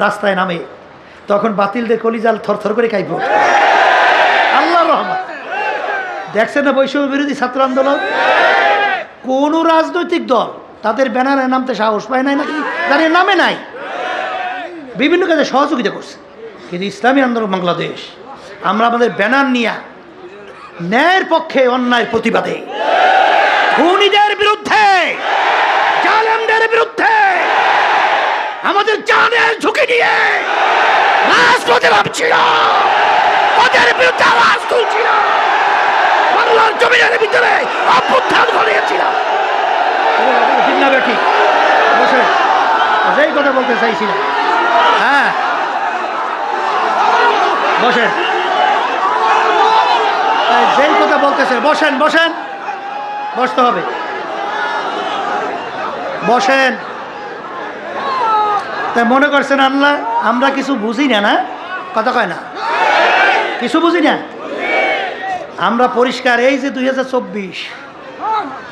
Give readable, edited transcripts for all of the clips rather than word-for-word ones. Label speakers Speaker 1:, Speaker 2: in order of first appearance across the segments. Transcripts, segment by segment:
Speaker 1: রাস্তায় নামে, তখন বাতিলদের কলিজাল থরথর করে কাঁপে ওঠে। আল্লাহর রহমত। দেখছেন না বৈষম্য বিরোধী ছাত্র আন্দোলন? কোন রাজনৈতিক দল তাদের ব্যানারে নামতে সাহস পায় নাই নাকি? তাদের নামে নাই, বিভিন্ন কাজে সহযোগিতা করছে। কিন্তু ইসলামী আন্দোলন বাংলাদেশ আমরা আমাদের ব্যানার নিয়ে ন্যায়ের পক্ষে, অন্যায়ের প্রতিবাদে, খুনিদের বিরুদ্ধে, জালেমদের বিরুদ্ধে আমাদের জানের ঝুঁকি নিয়ে রাজপথে নামছিল, ওদের বিরুদ্ধে আওয়াজ তুলছিল, বাংলার জমিনের ভিতরে অভ্যুত্থান ঘটিয়েছিল। ঠিক বসে যেই কথা বলতে চাইছিলাম, হ্যাঁ বসেন, যেই কথা বলতেছেন বসেন, বসেন, বসতে হবে, বসেন। তাই মনে করছেন আল্লাহ আমরা কিছু বুঝি না? না কথা কয় না, কিছু বুঝি না আমরা পরিষ্কার। এই যে 2024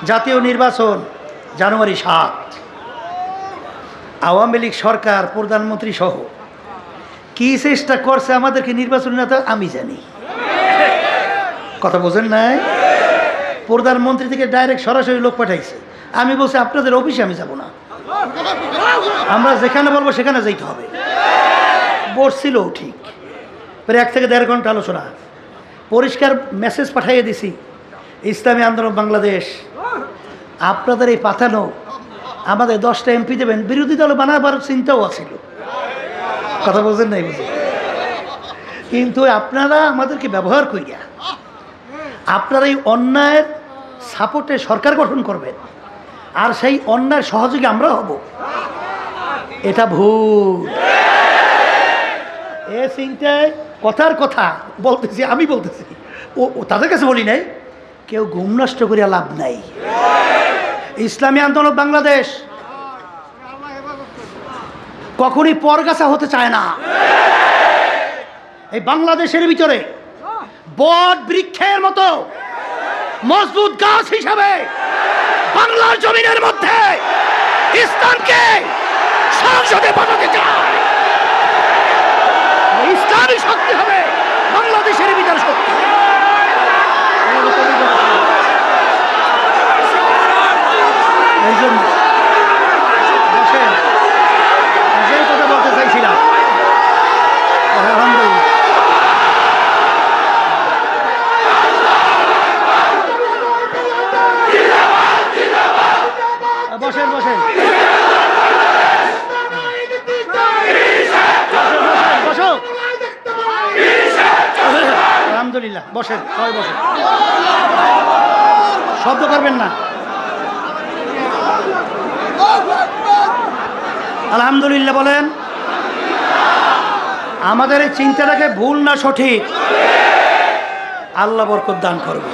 Speaker 1: জাতীয় নির্বাচন, জানুয়ারি 7, আওয়ামী লীগ সরকার প্রধানমন্ত্রী সহ কি চেষ্টা করছে আমাদেরকে নির্বাচন না, আমি জানি। কথা বোঝেন নাই? প্রধানমন্ত্রী থেকে ডাইরেক্ট সরাসরি লোক পাঠাইছে। আমি বলছি আপনাদের অফিসে আমি যাব না, আমরা যেখানে বলবো সেখানে যাইতে হবে। বসছিল ঠিক, প্রায় 1 থেকে 1.5 ঘন্টা আলোচনা, পরিষ্কার মেসেজ পাঠাইয়ে দিছি, ইসলামী আন্দোলন বাংলাদেশ আপনাদের এই পাঠানো আমাদের 10টা এমপি দেবেন, বিরোধী দল বানাবার চিন্তাও আছিল। কথা বলছেন নাই? বুঝি, কিন্তু আপনারা আমাদেরকে ব্যবহার করিয়া আপনারা এই অন্যায়ের সাপোর্টে সরকার গঠন করবেন, আর সেই অন্যায়ের সহযোগী আমরা হব, এটা ভুল। এ চিন্তায় কথার কথা বলতেছি, আমি বলতেছি, ও তাদের কাছে বলি নাই, কেউ ঘুম নষ্ট করিয়া লাভ নাই। ইসলামী আন্দোলন বাংলাদেশ কখনই পরগাছা হতে চায় না। এই বাংলাদেশের ভিতরে বট বৃক্ষের মতো মজবুত গাছ হিসাবে বাংলার জমিনের মধ্যে ইসলামকে সংসদে পাঠাতে চায়। ইসলামী শক্তি হবে বাংলাদেশের ভিতরে শক্তি। এই জন্য যে কথা বলতে চাইছিলাম, আলহামদুলিল্লাহ, বসেন বসেন বসো, আলহামদুলিল্লাহ, বসেন সবাই বসেন, শব্দ করবেন না। আলহামদুলিল্লাহ বলেন। আমাদের এই চিন্তাটাকে ভুল না সঠিক, আল্লাহ বরকত দান করবে।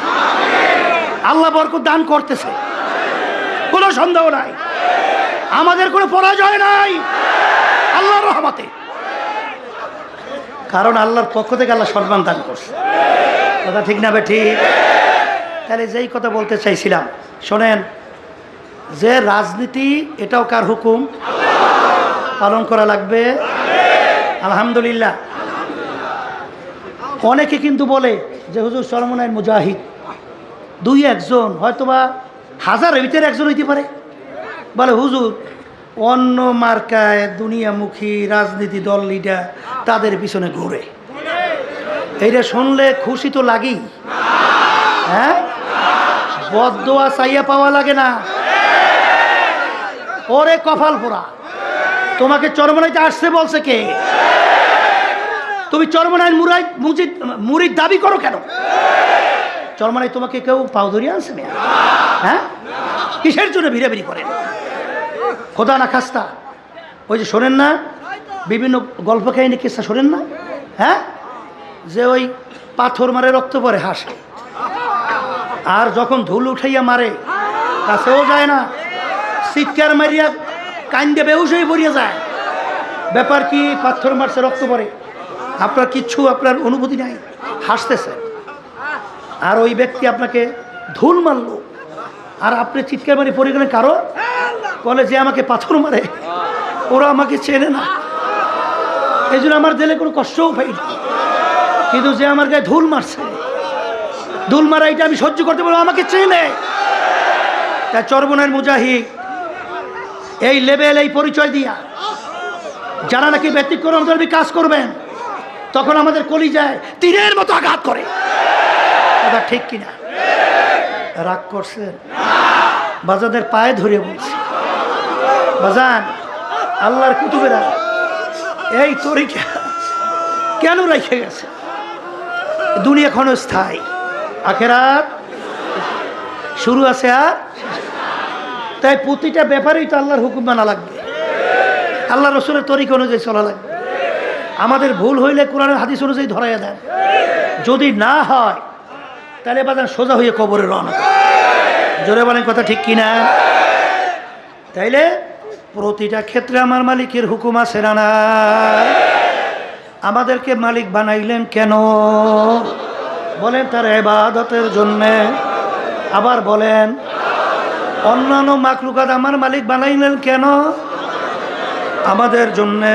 Speaker 1: আল্লাহ বরকত দান করতেছে, কোনো সন্দেহ নাই। আমাদের কোনো পরাজয় নাই আল্লাহর রহমতে, কারণ আল্লাহর পক্ষ থেকে আল্লাহ সম্মান দান করছে। কথা ঠিক না ঠিক? তাহলে যেই কথা বলতে চাইছিলাম শোনেন, যে রাজনীতি এটাও কার হুকুম? পালন করা লাগবে। আলহামদুলিল্লাহ। অনেকে কিন্তু বলে যে হুজুর চরমনাই মুজাহিদ, 2-1 জন হয়তোবা 1000-এর ভিতরে 1 জন হইতে পারে। বলে হুজুর অন্য মার্কায় দুনিয়ামুখী রাজনীতি দল লিডার তাদের পিছনে ঘুরে, এইটা শুনলে খুশি তো লাগেই, হ্যাঁ? বদদোয়া চাইয়া পাওয়া লাগে না। ওরে কপাল পোড়া, তোমাকে চরমনাইতে আসছে বলছে কে? তুমি চরমনাই মুরিদ দাবি করো কেন? চরমনাই তোমাকে কেউ পাও ধরিয়ে আনছে না? হ্যাঁ, কিসের জন্য ভিড়াভিড়ি করেন? খোদা না খাস্তা, ওই যে শোনেন না বিভিন্ন গল্প কাহিনী কিসা শোনেন না? হ্যাঁ, যে ওই পাথর মারে রক্ত পরে হাসে, আর যখন ধুল উঠাইয়া মারে কাছেও যায় না, চিৎকার মারিয়া কান্দে বেহুশ হয়ে পড়িয়া যায়। ব্যাপার কি? পাথর মারছে রক্ত পরে, আপনার কিচ্ছু, আপনার অনুভূতি নাই, হাসতেছে। আর ওই ব্যক্তি আপনাকে ধুল মারলো আর আপনি চিৎকার মারি পড়ে গেলেন, কারো বলে যে আমাকে পাথর মারে ওরা আমাকে চেনে না। এই জন্য আমার দিলে কোনো কষ্টও পাই না। কিন্তু যে আমার গায়ে ধুল মারছে, ধুল মারা এটা আমি সহ্য করতে পারবো, আমাকে চেনে। তা চরবনের মুজাহিদ এই লেভেল, এই পরিচয় দিয়া যারা নাকি ব্যতিক্রম ধর্মী কাজ করবেন, তখন আমাদের কলিজায় তীরের মতো আঘাত করে। কথা ঠিক কিনা? রাগ করছেন? বাজাদের পায়ে ধরে বলছি, বাজান আল্লাহর কুতুবেরা এই তরিকা কেন রেখে গেছে? দুনিয়া ক্ষণস্থায়ী, আখেরাত শুরু আছে আর। তাই প্রতিটা ব্যাপারেই তো আল্লাহর হুকুম মানা লাগবে, আল্লাহ রসুলের তরিকা অনুযায়ী চলা লাগবে। আমাদের ভুল হইলে কোরআনের হাদিস অনুযায়ী ধরাইয়া দেন, যদি না হয় তাহলে বাজার সোজা হয়ে কবরে রওনা। জোরে বলেন কথা ঠিক কিনা? তাইলে প্রতিটা ক্ষেত্রে আমার মালিকের হুকুম আছে না না? আমাদেরকে মালিক বানাইলেন কেন? বলেন তার ইবাদতের জন্যে। আবার বলেন অন্যান্য মাখলুকাত আমার মালিক বানাইলেন কেন? আমাদের জন্যে।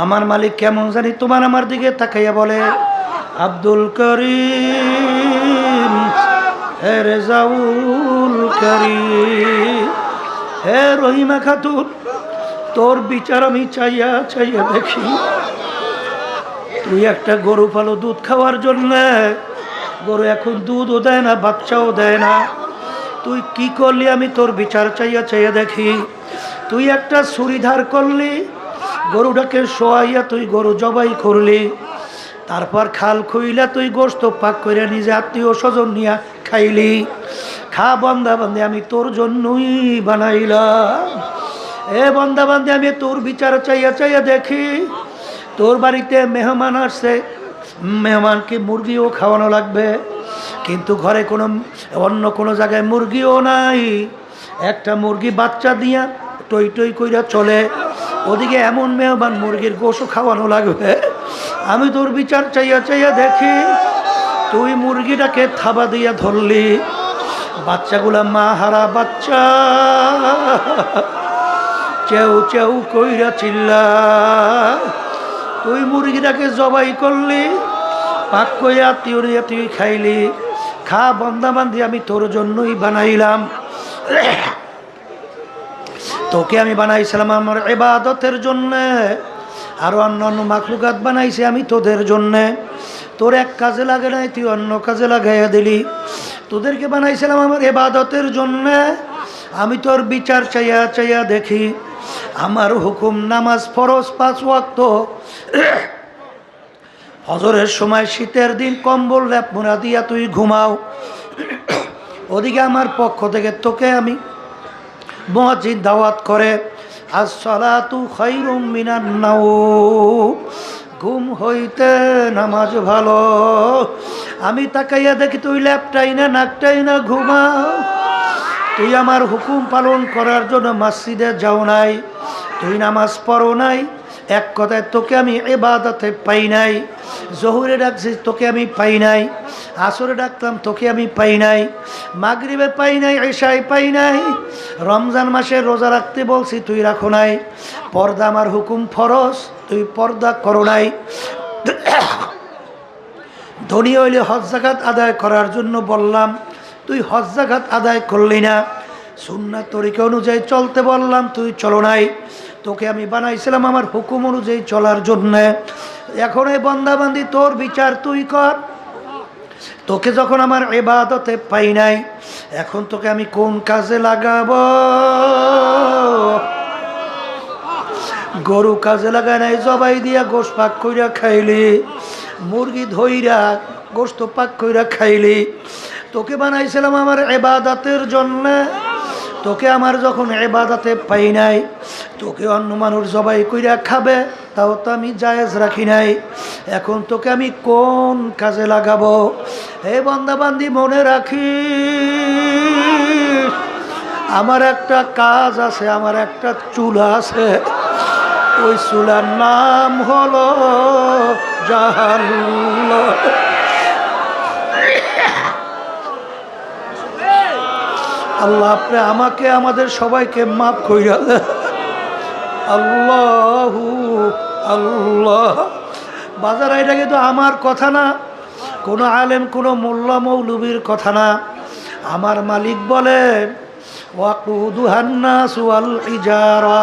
Speaker 1: আমার মালিক কেমন জানি? তোমার আমার দিকে তাকাইয়া বলে, আব্দুল করিম হে রেজাউল করিম, হে রহিমা খাতুন, তোর বিচার আমি চাইয়া চাইয়া দেখি। তুই একটা গরু পালো দুধ খাওয়ার জন্যে, গরু এখন দুধও দেয় না, বাচ্চাও দেয় না। তুই কি করলি আমি তোর বিচার চাইয়া চাইয়া দেখি। তুই একটা ছুরি ধার করলি, গরুটাকে শোয়াইয়া তুই গরু জবাই করলি, তারপর খাল খুইলা তুই গোশত পাক করে নিজে আত্মীয় স্বজন নিয়া খাইলি। খা বন্দা বান্দে, আমি তোর জন্যই বানাইলাম। এ বন্দা বান্দে, আমি তোর বিচার চাইয়া চাইয়া দেখি। তোর বাড়িতে মেহমান আসছে, মেহমানকে মুরগিও খাওয়ানো লাগবে, কিন্তু ঘরে কোনো অন্য কোনো জায়গায় মুরগিও নাই। একটা মুরগি বাচ্চা দিয়া টই টই কইরা চলে, ওদিকে এমন মেহমান মুরগির গোশও খাওয়ানো লাগবে। আমি তোর বিচার চাইয়া চাইয়া দেখি, তুই মুরগিটাকে থাবা দিয়া ধরলি, বাচ্চাগুলা মা হারা বাচ্চা চেউ চেউ কইরা চিল্লা। তুই মুরগিটাকে জবাই করলি, পাক কইয়া আত্মীয় তুই খাইলি। খা বন্দা বান্দি, আমি তোর জন্যই বানাইলাম। তোকে আমি বানাইছিলাম আমার ইবাদতের জন্যে, আরো অন্যান্য মাখলুকাত বানাইছি আমি তোদের জন্যে। তোর এক কাজে লাগে নাই, তুই অন্য কাজে লাগাইয়া দিলি। তোদেরকে বানাইছিলাম আমার ইবাদতের জন্যে, আমি তোর বিচার চাইয়া চাইয়া দেখি। আমার হুকুম নামাজ ফরজ 5 ওয়াক্ত, ফজরের সময় শীতের দিন কম্বল ল্যাপ মোড়া দিয়া তুই ঘুমাও। ওদিকে আমার পক্ষ থেকে তোকে আমি মুয়াজ্জিন দাওয়াত করে, আসসালাতু খায়রুম মিনান নাওম, ঘুম হইতে নামাজ ভালো। আমি তাকাইয়া দেখি তুই ল্যাপটাই না নাকটাই না ঘুমাও। তুই আমার হুকুম পালন করার জন্য মসজিদে যাও নাই, তুই নামাজ পড়ো নাই। এক কথায় তোকে আমি ইবাদতে পাই নাই। জোহরে ডাকছি তোকে আমি পাই নাই, আসরে ডাকতাম তোকে আমি পাই নাই, মাগরিবে পাই নাই, ইশায় পাই নাই। রমজান মাসে রোজা রাখতে বলছি তুই রাখো নাই। পর্দা আমার হুকুম ফরজ, তুই পর্দা করো নাই। ধনী হইলে হজ যাকাত আদায় করার জন্য বললাম, তুই হজ যাকাত আদায় করলি না। সুন্নাত তরিকা অনুযায়ী চলতে বললাম, তুই চলো নাই। তোকে আমি বানাইছিলাম আমার হুকুম অনুযায়ী চলার জন্যে। এখন এই বন্দাবান্দি তোর বিচার তুই কর। তোকে যখন আমার ইবাদতে পাই নাই, এখন তোকে আমি কোন কাজে লাগাবো? গরু কাজে লাগায় নাই, জবাই দিয়া গোশ পাক কইরা খাইলি, মুরগি ধইরা গোশত পাক কইরা খাইলি। তোকে বানাইছিলাম আমার ইবাদতের জন্য, তোকে আমার যখন ইবাদতে পাই নাই, তোকে অন্য মানুষ জবাই কইরা খাবে, তাও তো আমি জায়েজ রাখি নাই। এখন তোকে আমি কোন কাজে লাগাবো? হে বান্দা বান্দি, মনে রাখি আমার একটা কাজ আছে, আমার একটা চুলা আছে। ওই চুলার নাম হলো জাহান্নাম। আল্লাহ আপনি আমাকে আমাদের সবাইকে মাফ কইরা দেন। আল্লাহু আল্লাহ। বাজার এটা কিন্তু আমার কথা না, কোনো আলেম কোনো মোল্লা মৌলবীর কথা না। আমার মালিক বলেন ওয়াকুদুহান নাসু ওয়াল হিজারা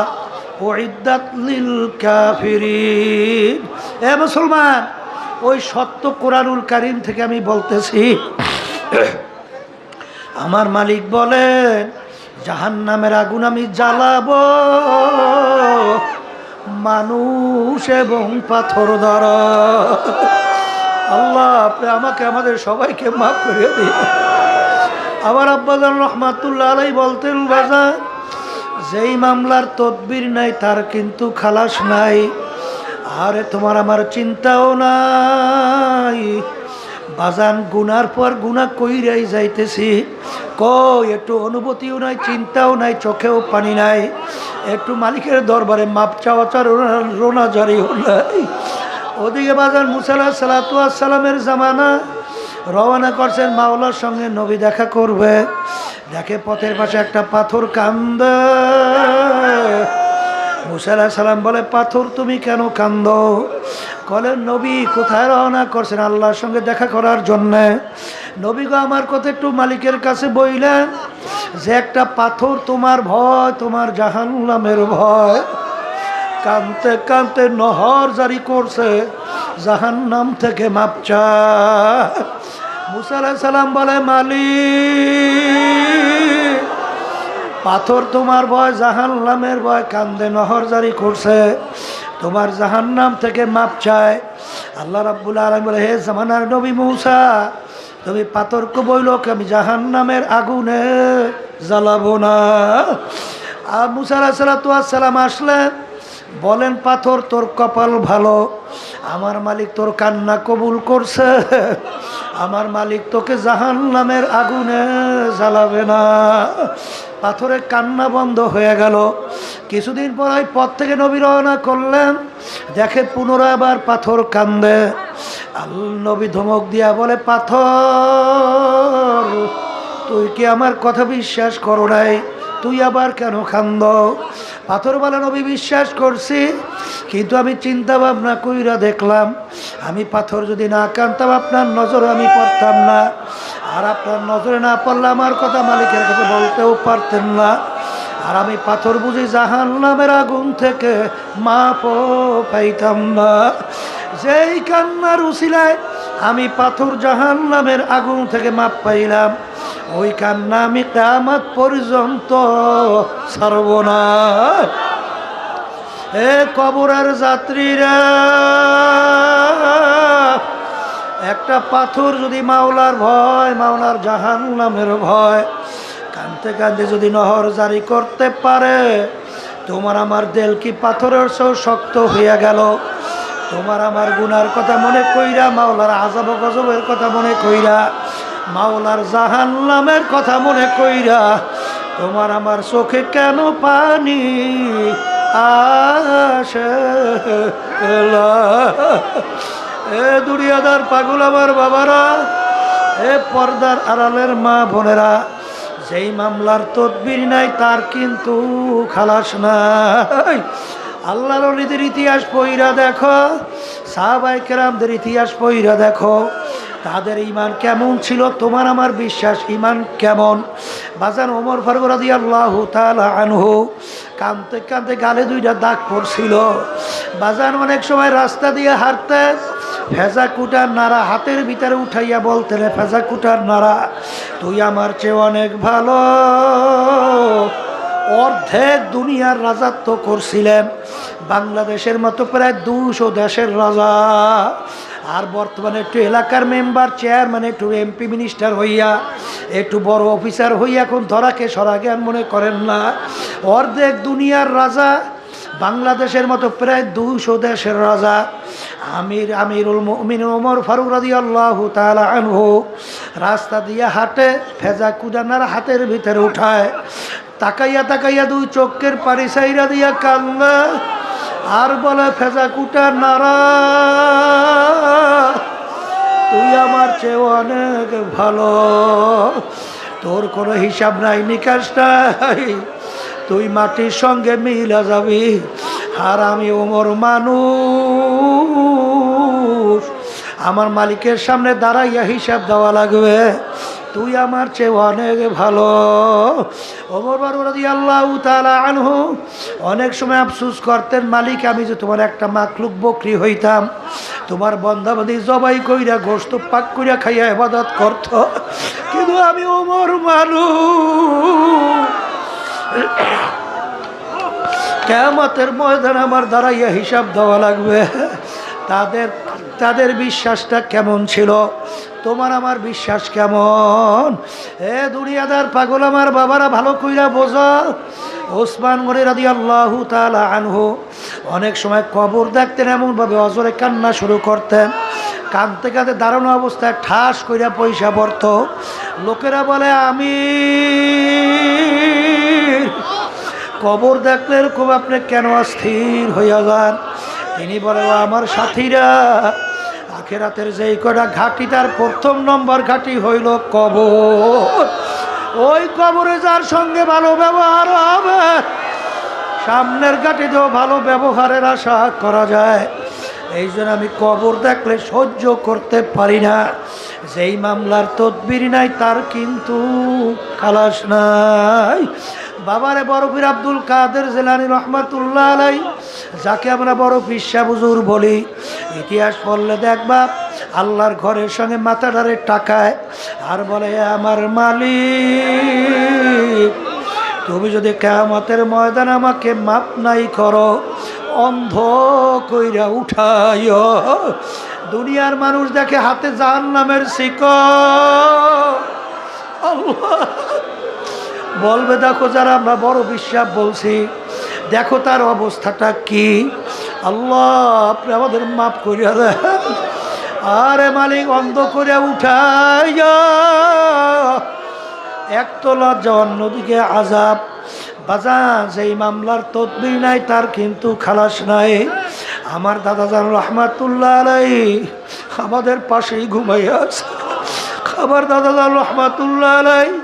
Speaker 1: উইদ্দাত লিল কাফিরিন। এ মুসলমান, ওই সত্য কোরআনুল কারীম থেকে আমি বলতেছি, আমার মালিক বলেন জাহান্নামের আগুন আমি জ্বালাবো মানুষ এবং পাথর দ্বারা। আল্লাহ আপনি আমাকে আমাদের সবাইকে মাফ করে দিন। আবার আব্বাজান রহমাতুল্লাহ আলাই বলতেন, বাজান যেই মামলার তদবির নাই তার কিন্তু খালাস নাই। আরে তোমার আমার চিন্তাও নাই, বাজান গুনার পর গুনাহ কইরাই যাইতেছি, কই একটু অনুভূতিও নাই, চিন্তাও নাই, চোখেও পানি নাই, একটু মালিকের দরবারে মাপ চাওয়া রোনা জারিও নাই। ওদিকে বাজান মুসা আলাইহিস সালাতু ওয়াস সালামের জামানা রওনা করছেন মাওলার সঙ্গে, নবী দেখা করবে। দেখে পথের পাশে একটা পাথর কান্দে। মুসা আলাইহিস সালাম বলে, পাথর তুমি কেন কান্দো? বলেন নবী কোথায় রওনা করছেন? আল্লাহর সঙ্গে দেখা করার জন্যে। নবী গো আমার কথা একটু মালিকের কাছে বইলেন যে একটা পাথর তোমার ভয়, তোমার জাহান্নামের ভয়। কাঁদতে কাঁদতে নহর জারি করছে, জাহান্নাম থেকে মাপ চায়। মুসা আলাইহিস সালাম বলে, মালিক পাথর তোমার ভয়, জাহান্নামের ভয়, কান্দে নহর জারি করছে, তোমার জাহান্নাম থেকে মাপ চায়। আল্লাহ রাব্বুল আলামিন বলে, হে জামানার নবী মুসা, তুমি পাথরকে বইলো আমি জাহান্নামের আগুনে জ্বালাবো না। আর মুসা আলাইহিস সালাম আসলেন, বলেন পাথর তোর কপাল ভালো, আমার মালিক তোর কান্না কবুল করছে, আমার মালিক তোকে জাহান্নামের আগুনে জ্বালাবে না। পাথরের কান্না বন্ধ হয়ে গেল। কিছুদিন পর ওই পথ থেকে নবী রওনা করলেন, দেখে পুনরায় আবার পাথর কান্দে। নবী ধমক দিয়া বলে, পাথর তুই কি আমার কথা বিশ্বাস করো নাই? তুই আবার কেন কান্দ? পাথর বলে, নবী বিশ্বাস করছি, কিন্তু আমি চিন্তা ভাবনা কইরা দেখলাম আমি পাথর যদি না কানতাম আপনার নজরে আমি পড়তাম না, আর আপনার নজরে না পড়লে আমার কথা মালিকের কাছে বলতেও পারতেন না, আর আমি পাথর বুঝি জাহান্নামের আগুন থেকে মাপও পাইতাম না। যেই কান্নার উসিলায় আমি পাথর জাহান্নামের আগুন থেকে মাপ পাইলাম, ওই কান্না আমি কিয়ামত পর্যন্ত ছাড়ব না। এ কবরের যাত্রীরা, একটা পাথর যদি মাওলার ভয়, মাওলার জাহান্নামের ভয়, কাঁদতে কাঁদতে যদি নহর জারি করতে পারে, তোমার আমার দিল কি পাথরের চেয়েও শক্ত হইয়া গেল? তোমার আমার গুনার কথা মনে কইরা, মাওলার আযাব গজবের কথা মনে কইরা, মাওলার জাহান্নামের কথা মনে কইরা তোমার আমার চোখে কেন পানি আসে? এ দুনিয়াদার পাগল আমার বাবারা, এ পর্দার আড়ালের মা বোনেরা, যেই মামলার তদবির নাই তার কিন্তু খালাস নাই। আল্লাহর ওলিদের ইতিহাস পইরা দেখো, সাহাবায়ে কেরামদের ইতিহাস পইরা দেখো, তাদের ঈমান কেমন ছিল, তোমার আমার বিশ্বাস ঈমান কেমন। বাজান ওমর ফারুক রাদিয়াল্লাহু তাআলা আনহু কাঁদতে কাঁদতে গালে দুইটা দাগ পড়ছিল। বাজান অনেক সময় রাস্তা দিয়ে হাঁটতেন, ভেজা কুটার নাড়া হাতের ভিতরে উঠাইয়া বলতেন, ভেজা কুটার নাড়া তুই আমার চেয়ে অনেক ভালো। অর্ধেক দুনিয়ার রাজত্ব করছিলেন, বাংলাদেশের মতো প্রায় 200 দেশের রাজা, আর বর্তমানে একটু এলাকার মেম্বার, চেয়ারম্যান, একটু এমপি মিনিস্টার হইয়া, একটু বড় অফিসার হইয়া এখন ধরাকে সরা জ্ঞান মনে করেন না। অর্ধেক দুনিয়ার রাজা, বাংলাদেশের মতো প্রায় 200 দেশের রাজা, আমিরুল মুমিনিন ওমর ফারুক রাদিয়াল্লাহু তাআলা আনহু রাস্তা দিয়ে হাঁটে, ভেজা কুদানার হাতের ভিতরে উঠায়, তাকাইয়া তাকাইয়া দুই চোখের পানি সাইরা দিয়া কান্না, আর বলে, ভেজা কুটা নারা তুই আমার চেয়ে অনেক ভালো, তোর কোনো হিসাব নাই, নিকাশ নাই, তুই মাটির সঙ্গে মিলা যাবি, আর আমি ওমর মানুষ, আমার মালিকের সামনে দাঁড়াইয়া হিসাব দেওয়া লাগবে, তুই আমার চেয়ে অনেক ভালো। ওমর ফারুক রাদিয়াল্লাহু তাআলা আনহু অনেক সময় আফসোস করতেন, মালিক আমি যে তোমার একটা মাখলুক বকরি হইতাম, তোমার বন্দাবাদি জবাই কইরা গোশত পাক কইরা খাইয়া ইবাদত করত, কিন্তু আমি ওমর মানুষ, কিয়ামতের ময়দানে আমার দাঁড়াইয়া হিসাব দেওয়া লাগবে। তাদের বিশ্বাসটা কেমন ছিল, তোমার আমার বিশ্বাস কেমন? এ দুনিয়াদার পাগল আমার বাবারা, ভালো কইরা বোঝা। ওসমান গনি রাদিয়াল্লাহু তাআলা আনহু অনেক সময় কবর দেখতেন, এমনভাবে অজরে কান্না শুরু করতেন, কাঁদতে কাঁদতে দাঁড়ানো অবস্থায় ঠাস কইরা পয়সা পড়ত। লোকেরা বলে আমি কবর দেখলে এরকম আপনি কেন অস্থির হইয়া যান? তিনি বলে, ও আমার সাথীরা, আখেরাতের যেই কটা ঘাটি, তার প্রথম নম্বর ঘাটি হইল কবর। ওই কবরে যার সঙ্গে ভালো ব্যবহার হবে, সামনের ঘাটিতেও ভালো ব্যবহারের আশা করা যায়। এই জন্য আমি কবর দেখলে সহ্য করতে পারি না। যেই মামলার তদবির নাই, তার কিন্তু খালাস নাই। বাবারে বড় পীর আব্দুল কাদের জিলানী রহমাতুল্লাহ আলাইহি, যাকে আমরা বড় পীর সাহেব হুজুর বলি, ইতিহাস পড়লে দেখবা আল্লাহর ঘরের সঙ্গে মাথাটারে টাকায় আর বলে, আমার মালিক তুমি যদি কিয়ামতের ময়দান আমাকে মাপ নাই করো, অন্ধ কইরা উঠাইও। দুনিয়ার মানুষ দেখে হাতে জাহান্নামের শিকল, আল্লাহ বলবে দেখো যারা আমরা বড় বিশ্বাস বলছি, দেখো তার অবস্থাটা কি। আল্লাহ আপনি আমাদের মাফ করিয়া দেন। আরে মালিক অন্ধ করে উঠাইয়া, একতলা জন নদীকে আজাব। বাজান যেই মামলার তদবির নাই, তার কিন্তু খালাস নাই। আমার দাদাজান রহমাতুল্লাহ আলাইহি আমাদের পাশেই ঘুমাইয়া আছে। আমার দাদাজান রহমাতুল্লাহ আলাইহি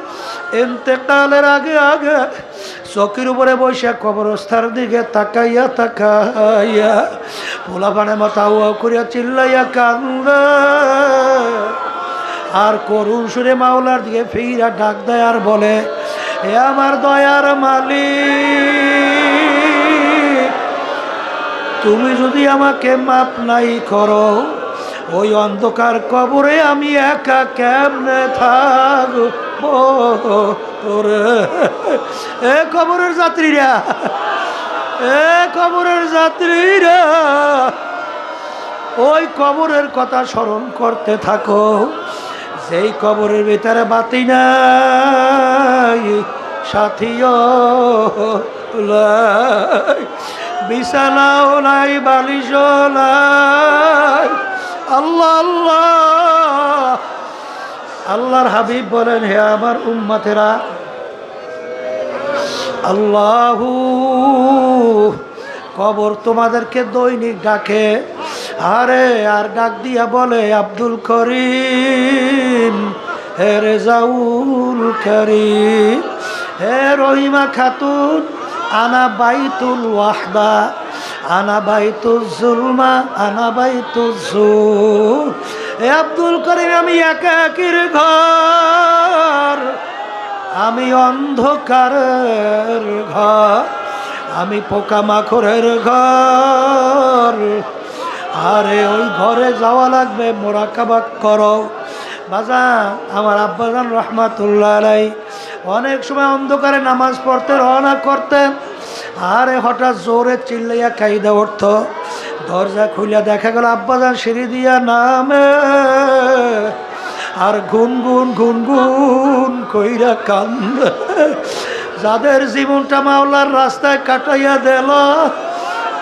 Speaker 1: ইন্তেকালের আগে আগে চকির উপরে বসে কবরস্থার দিকে তাকাইয়া তাকাইয়া পোলাপানে মাথা উয়া করিয়া চিল্লাইয়া কান্দে, আর করুণ সুরে মাওলার দিকে ফিরা ডাক দেয় আর বলে, হে আমার দয়ার মালিক, তুমি যদি আমাকে মাপ নাই করো, ওই অন্ধকার কবরে আমি একা কেমনে থাকবো? এ কবরের যাত্রীরা, এ কবরের যাত্রীরা, ওই কবরের কথা স্মরণ করতে থাকো। যেই কবরের ভিতরে বাতি নাই, সাথীও নাই, বিছানাও নাই, বালিশও নাই। আল্লাহ আল্লাহ, আল্লাহর হাবিব বলেন, হে আমার উম্মতেরা, আল্লাহু কবর তোমাদেরকে দৈনিক ডাকে। আরে আর ডাক দিয়া বলে, আব্দুল করিম, হে রেজাউল করিম, হে রহিমা খাতুন, আনা বাইতুল ওয়াহদা, আনা বাইতুল জুলমা, আনা বাইতুল জুল। হে আব্দুল করিম, আমি একাকির ঘর, আমি অন্ধকারের ঘর, আমি পোকামাকড়ের ঘর। আরে ওই ঘরে যাওয়া লাগবে, মোরাকাবা করো। বাজা আমার আব্বাজান রহমাতুল্লাহ আলাইহি অনেক সময় অন্ধকারে নামাজ পড়তে রওনা করতেন। আরে হঠাৎ জোরে চিল্লাইয়া কাইদা উঠত, দরজা খুলিয়া দেখা গেল আব্বাজান সিঁড়ি দিয়া নামে, আর গুনগুন গুনগুন কইরা কান্দে। যাদের জীবনটা মাওলার রাস্তায় কাটাইয়া দিল,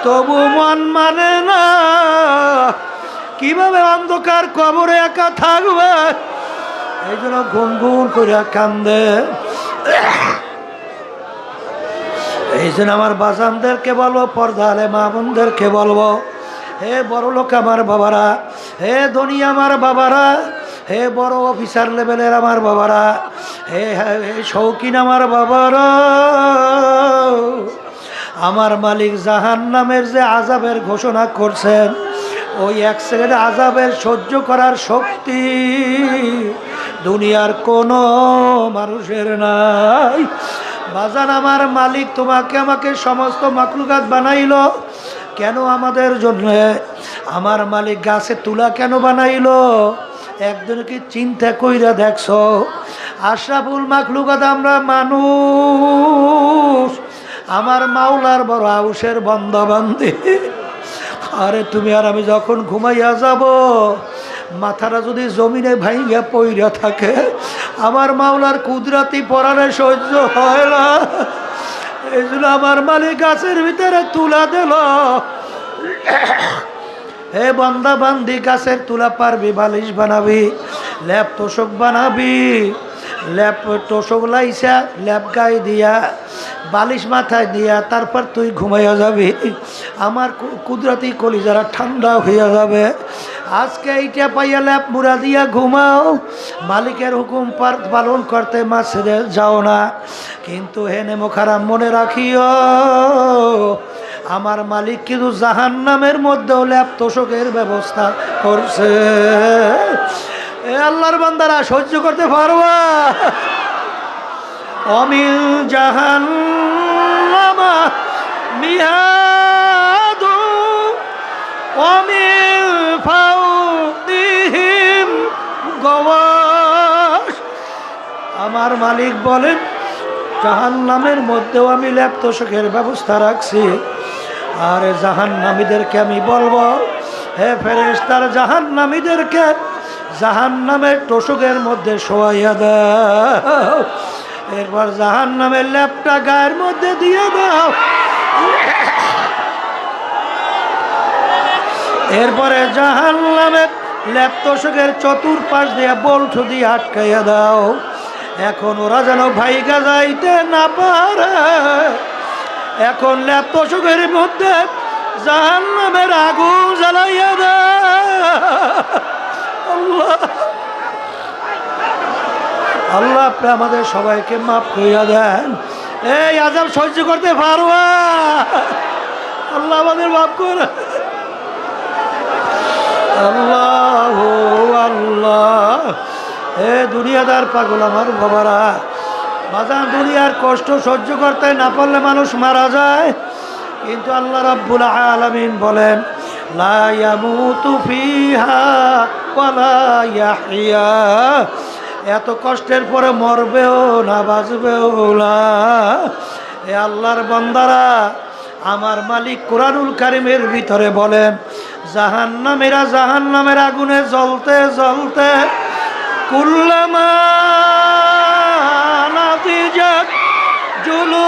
Speaker 1: তবু মন মানে না, কিভাবে অন্ধকার কবরে একা থাকবে, এই জন্য গুনগুন কইরা কান্দে। এই জন্য আমার বাজানদেরকে বলবো, পর্দা আলে মা বোনদেরকে বলবো, হে বড় লোক আমার বাবারা, হে ধনী আমার বাবারা, হে বড় অফিসার লেভেলের আমার বাবারা, হে শৌখিন আমার বাবারা, আমার মালিক জাহান্নামের যে আযাবের ঘোষণা করছেন, ওই এক সেকেন্ড আযাবের সহ্য করার শক্তি দুনিয়ার কোনো মানুষের নাই। বাজান, আমার মালিক তোমাকে আমাকে সমস্ত মাখলুকাত বানাইলো কেন? আমাদের জন্য। আমার মালিক গাছে তুলা কেন বানাইলো? একদিন কি চিন্তা কইরা দেখছো? আশরাফুল মাখলুকাত আমরা মানুষ, আমার মাওলার বড় আউসের বান্দা-বান্দি। আরে তুমি আর আমি যখন ঘুমাইয়া যাব, মাথাটা যদি জমিনে ভাইঙ্গা পইরা থাকে, আমার মাওলার কুদরতি পরাণে সহ্য হয় না। এই জন্য আমার মালিক গাছের ভিতরে তুলা দিল। হে বান্দা বান্দি, গাছের তুলা পারবি, বালিশ বানাবি, ল্যাপ তোষক বানাবি, ল্যাপ তোষক লাইসা ল্যাপ গায়ে দিয়া বালিশ মাথায় দিয়া তারপর তুই ঘুমাইয়া যাবি। আমার কুদরতি কলিজারা ঠান্ডা হইয়া যাবে। আজকে এইটা পাইয়া ল্যাপ মুড়া দিয়া ঘুমাও, মালিকের হুকুম পালন করতে মাসরে যাও না। কিন্তু হেনে মোখারাম মনে রাখিও, আমার মালিক কিন্তু জাহান্নামের মধ্যেও ল্যাপ তোষকের ব্যবস্থা করছে। এ আল্লাহর বান্দারা সহ্য করতে পারবা? অমিল জাহান্নামা মিহাদু অমিল ফাউদিহিম গওয়াশ। আমার মালিক বলেন, জাহান্নামের মধ্যেও আমি ল্যাপ তোষকের ব্যবস্থা রাখছি। আর জাহান্নামীদেরকে আমি বলবো, হে ফেরেশতারা, জাহান্নামীদেরকে জাহান্নামের তোষকের মধ্যে শোয়াইয়া দাও। এরপর জাহান্নামের ল্যাপটা গায়ের মধ্যে দিয়ে দাও। এরপরে জাহান্নামের ল্যাপ তোষকের চতুর্পাশ দিয়ে বল্টু দিয়ে আটকাইয়া দাও। এখন ওরা যেন ভাইগা যাইতে না পারে। এখন ল্যাপ তোষকের মধ্যে জাহান্নামের আগুন জ্বালাইয়া দাও। আল্লাহ আল্লাহ, আপনি আমাদের সবাইকে মাফ করিয়া দেন। এই আযাব সহ্য করতে পারবা? আল্লাহ আমাদের মাফ করে। আল্লাহ আল্লাহ, এ দুনিয়াদার পাগল আমার বাবারা, বাজান, দুনিয়ার কষ্ট সহ্য করতে না পারলে মানুষ মারা যায়। কিন্তু আল্লাহ রাব্বুল আলামিন বলেন, লা ইয়ামুতু ফিহা ওয়ালা ইয়াহইয়া। এত কষ্টের পরে মরবেও না, বাঁচবেও না। এ আল্লাহর বান্দারা, আমার মালিক কুরআনুল কারীমের ভিতরে বলেন, জাহান্নামীরা জাহান্নামের আগুনে জ্বলতে জ্বলতে কুল্লামা নাদিজাত জুলুদুহুম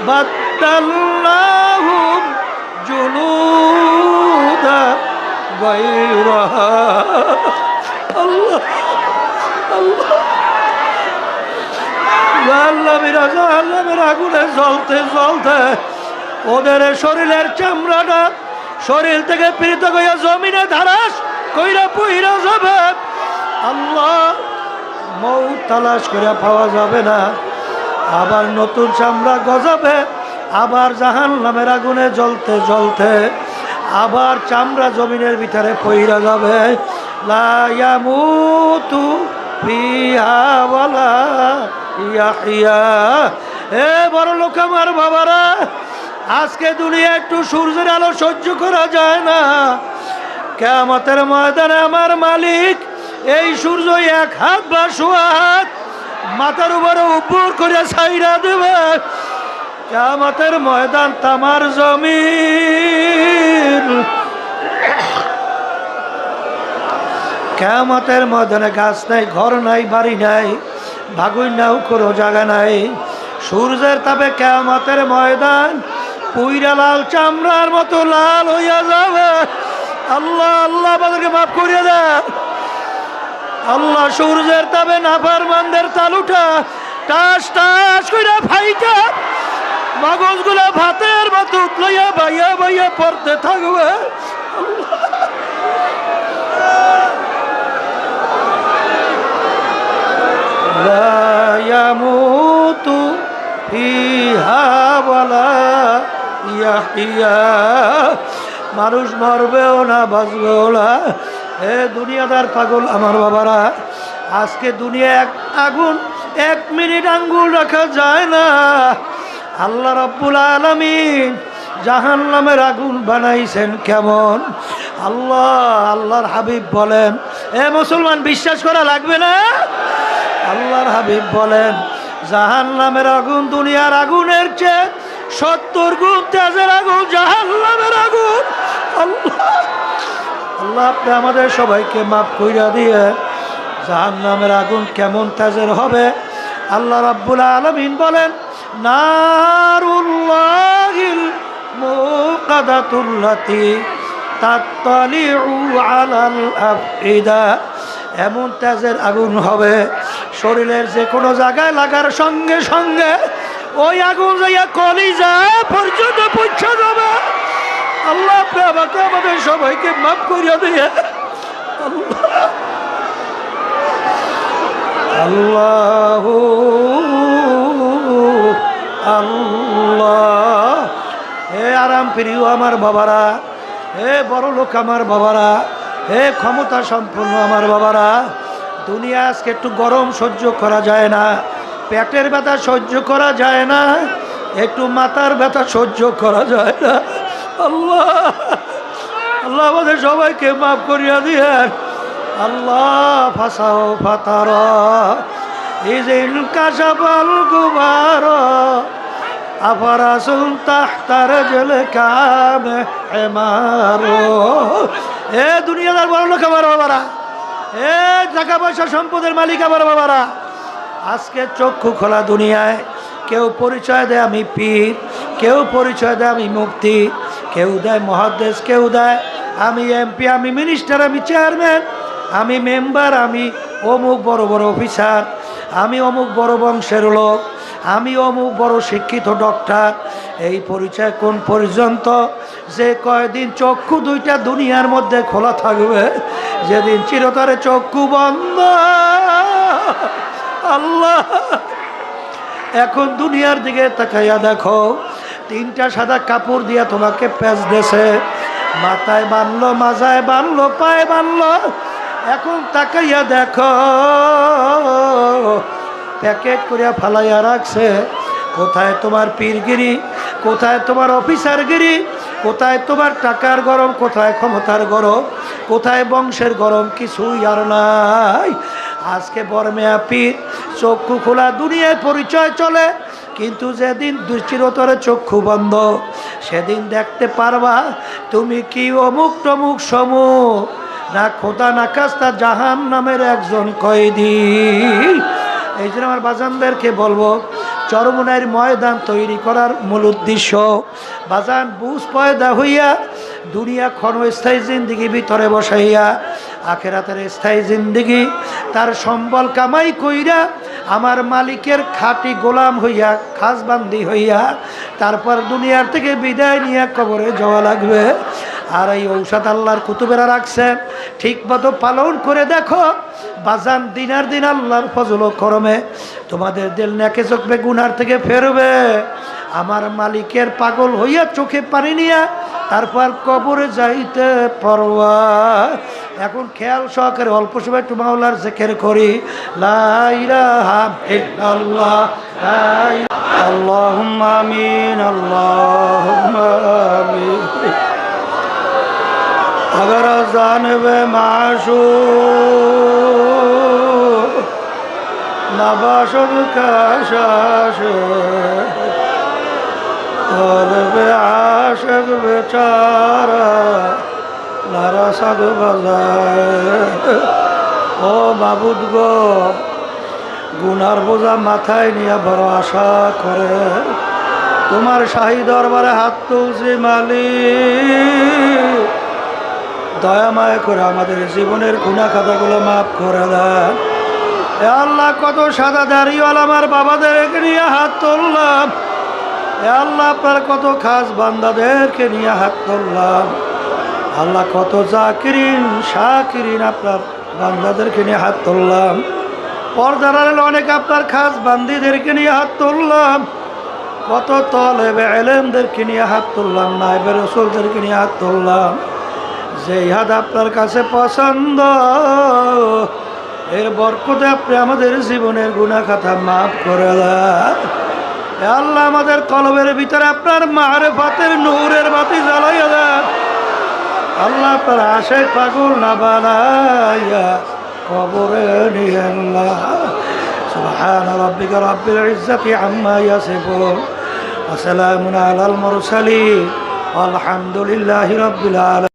Speaker 1: বাদদালনাহুম জুলুদা গায়রাহা। আল্লাহ আল্লাহ, জাহান্নামের আগুনে জ্বলতে জ্বলতে ওদের শরীরের চামড়াটা শরীর থেকে পৃথক হইয়া জমিনে ধারাস কইরা পুইরা যাবে। আল্লাহ, মৌত তালাশ করে পাওয়া যাবে না। আবার নতুন চামড়া গজাবে, আবার জাহান্নামের আগুনে জ্বলতে জ্বলতে আবার চামড়া জমিনের ভিতরে পইরা যাবে। লা ইয়ামুতু ফিহা ওয়ালা ইয়াহইয়া। এ বড় লোক আমার বাবারা, আজকে দুনিয়া একটু সূর্যের আলো সহ্য করা যায় না। কিয়ামতের ময়দানে আমার মালিক এই সূর্য এক হাত বা সোয়া হাত মাথার উপরে উপর করে ছাইরা দেবে। কিয়ামতের ময়দান তামার জমিন। কিয়ামতের ময়দানে গাছ নাই, ঘর নাই, বাড়ি নাই, ভাগুই নাও কোনো জায়গা নাই। সূর্যের তাপে কিয়ামতের ময়দান পুইরা লাল চামড়ার মতো লাল হইয়া যাবে। আল্লাহ আল্লাহ, আমাদেরকে মাফ করিয়া দেন। আল্লাহ, সূর্যের তাপে নাফরমানদের তালুটা টাস টাস কইরা ফাইটা মগজগুলা ভাতের মতো উতলাইয়া বাইয়া বাইয়া পড়তে থাকবে। লা ইয়ামুতু ইয়াহইয়া। মানুষ মরবেও না, বাঁচবেও না। এ দুনিয়াদার পাগল আমার বাবারা, আজকে দুনিয়া এক আগুন, 1 মিনিট আঙ্গুল রাখা যায় না। আল্লাহ রাব্বুল আলামিন জাহান্নামের আগুন বানাইছেন কেমন? আল্লাহর হাবিব বলেন, এ মুসলমান বিশ্বাস করা লাগবে না? আল্লাহর হাবিব বলেন জাহান্নামের আগুন দুনিয়ার আগুনের চেয়ে 70 গুণ তেজের আগুন জাহান্নামের আগুন। আল্লাহ আপনি আমাদের সবাইকে মাফ কইরা দিয়ে জাহান্নামের আগুন কেমন তেজের হবে? আল্লাহ রাব্বুল আলামিন বলেন নারুল্লাহিল মুকাদাতুল্লাতি তাত্তালিউ আলাল আফইদা। এমন তেজের আগুন হবে শরীরের যে কোনো জায়গায় লাগার সঙ্গে সঙ্গে ওই আগুন যাইয়া কলিজা পর্যন্ত পৌঁছে যাবে। আল্লাহ আপনি আমাকে আমাদের সবাইকে মাফ করিয়া দিয়ে আল্লাহ আল্লাহ। হে আরাম প্রিয় আমার বাবারা, হে বড় লোক আমার বাবারা, হে ক্ষমতা সম্পন্ন আমার বাবারা, দুনিয়া আজকে একটু গরম সহ্য করা যায় না, পেটের ব্যথা সহ্য করা যায় না, একটু মাথার ব্যথা সহ্য করা যায় না। আল্লাহ আল্লাহ আমাদের সবাইকে মাফ করিয়া দিয়েন। আল্লাহ ফাসাও ফাতার ইজিল কাশাফাল গুবার আফারাসুন তাহতার জল কামে এমারো। এ দুনিয়াদার বড় লোক আমার বাবারা, এ টাকা পয়সা সম্পদের মালিক আমার বাবারা, আজকে চক্ষু খোলা দুনিয়ায় কেউ পরিচয় দেয় আমি পীর, কেউ পরিচয় দেয় আমি মুফতি, কেউ দেয় মহাদেশ, কেউ দেয় আমি এমপি, আমি মিনিস্টার, আমি চেয়ারম্যান, আমি মেম্বার, আমি অমুক বড় বড় অফিসার, আমি অমুক বড় বংশের লোক, আমি অমুক বড় শিক্ষিত ডক্টর। এই পরিচয় কোন পর্যন্ত? যে কয়দিন চক্ষু দুইটা দুনিয়ার মধ্যে খোলা থাকবে, যেদিন চিরতরে চক্ষু বন্ধ। আল্লাহ এখন দুনিয়ার দিকে তাকাইয়া দেখো, 3টা সাদা কাপড় দিয়া তোমাকে প্যাচ দেছে, মাথায় বানলো, মাজায় বানলো, পায়ে বানলো। এখন তাকাইয়া দেখো প্যাকেট করিয়া ফালাইয়া রাখছে। কোথায় তোমার পীরগিরি, কোথায় তোমার অফিসারগিরি, কোথায় তোমার টাকার গরম, কোথায় ক্ষমতার গরম, কোথায় বংশের গরম? কিছুই আর নাই। আজকে বরমেয়া পীর চক্ষু খোলা দুনিয়ায় পরিচয় চলে, কিন্তু যেদিন চিরতরে চক্ষু বন্ধ সেদিন দেখতে পারবা তুমি কি অমুক টমুক সমুক না খোদা না কাস্তা জাহান নামের একজন কয়েদি। এই জন্য আমার বাজানদেরকে বলবো, চরমনাইয়ের ময়দান তৈরি করার মূল উদ্দেশ্য বাজান বুঝ পয়দা হইয়া দুনিয়া ক্ষণস্থায়ী জিন্দিগি ভিতরে বসাইয়া আখেরাতের স্থায়ী জিন্দিগি তার সম্বল কামাই কইরা আমার মালিকের খাঁটি গোলাম হইয়া খাসবান্দি হইয়া তারপর দুনিয়ার থেকে বিদায় নিয়ে কবরে যাওয়া লাগবে। আর এই ঔষধ আল্লাহর কুতুবেরা রাখছেন, ঠিক মতো পালন করে দেখো বাজান, দিনার দিন আল্লাহর ফজল ও করমে তোমাদের দিল নেকে চোখবে গুনার থেকে ফেরবে। আমার মালিকের পাগল হইয়া চোখে পানি নিয়া তারপর কবরে যাইতে পারবা। এখন খেয়াল সহকারে অল্প সময় একটু মাওলার জিকির করি। লা ইলাহা ইল্লাল্লাহ, আল্লাহুম্মা আমিন, আল্লাহুম্মা আমিন। अगर जानबे माशूक नबाशद काशाश तलबे आशिक बेचारा नारासद बजाए। ও মাবুদ গো, গুনার বোঝা মাথায় নিয়ে বড় আশা করে তোমার শাহী দরবারে হাত তুলছি মালিক, দয়া মায়া করে আমাদের জীবনের গুনাহ খাতাগুলো মাফ করে দেন। এ আল্লাহ, কত সাদা দাড়িওয়ালা আমার বাবাদেরকে নিয়ে হাত তুললাম। এ আল্লাহ, আপনার কত খাস বান্দাদেরকে নিয়ে হাত তুললাম। আল্লাহ, কত জাকিরিন শাকিরিন আপনার বান্দাদেরকে নিয়ে হাত তুললাম। পর্দার আড়ালে অনেক আপনার খাস বান্দিদেরকে নিয়ে হাত তুললাম। কত তলেবে এলেমদেরকে নিয়ে হাত তুললাম, নাইবে রসুলদেরকে নিয়ে হাত তুললাম। যে হাত আপনার কাছে পছন্দ, এর বরকতে আপনি আমাদের জীবনের গুনাহ খাতা মাফ করে দেন। হে আল্লাহ, আমাদের কলবের ভিতরে আপনার মারিফাতের নূরের বাতি জ্বালাইয়া দেন। আল্লাহ, আপনার আশায় পাগল না বানাইয়া কবরে নিয়েন না। সুবহান রাব্বিকা রাব্বিল ইজ্জাতি আম্মা ইয়াসিফুন ওয়া সালামুন আলাল মুরসালিন আলহামদুলিল্লাহি রাব্বিল আলামিন।